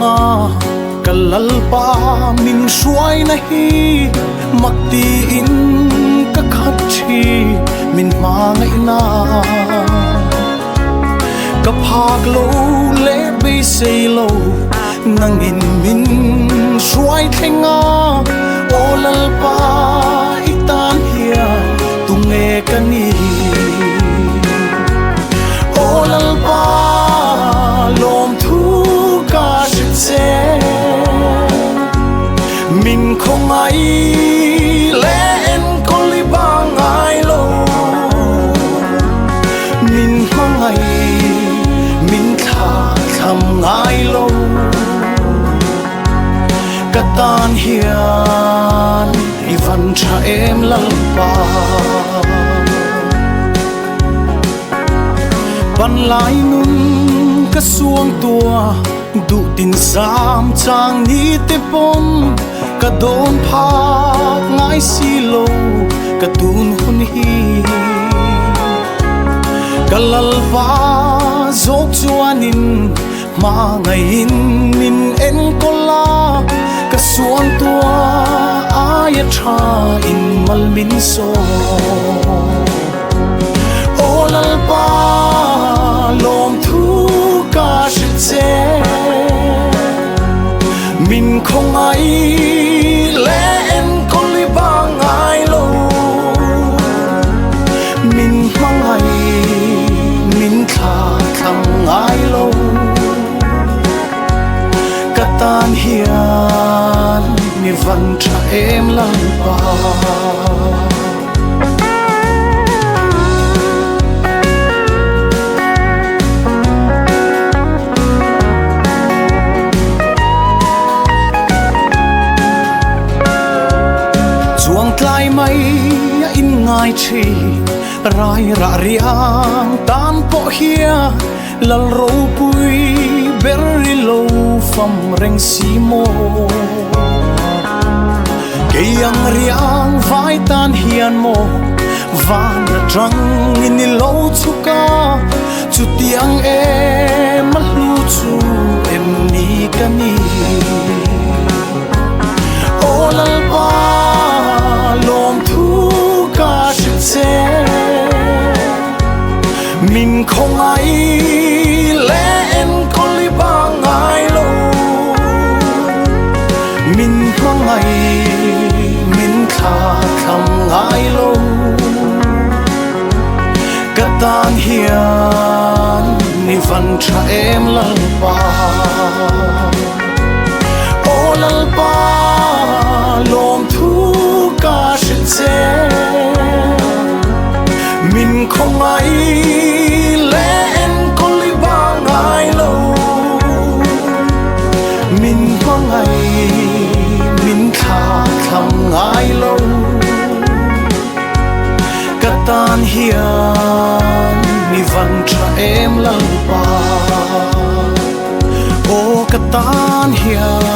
nga kalalpa min suai na hi makti in ka khat thi min mangai na ka phak lo le be sei lo nang in min suai thenga olalpa itan hia tunge kani olalpa lom thu ka se min không ai len con li bang ai lo min mang ai min tha tham ai lo katan hian i van tha em lalpa ban lai nun ka suang tua du tin sam chang ni te pom ka don pha ngai si lo ka tun hun hi kalalpa zok chuanin ma ngai in min en kola ka suang tua aya tha in mal min so olalpa lom thu ka se min không ai len con li bang ai lo min mang ai min tha tham ai lo katan hian ni van tha em lang pa tlai mai in ngai thi rai ra riang tan po hia lal ro pui berri lo fam reng si mo ke yang riang vai tan hian mo van ra trăng in lo chuka chu tiang em lu chu em ni kani olalpa lom thu ka se min không ai len con li bang ai lo min mang ai min tha tham ai lo katan hian ni van tha em lalpa olalpa lom thu ka se min không ai len con li bang ai lo min mang ai min tha tham ai lo katan hian ni van tha em lalpa o katan hian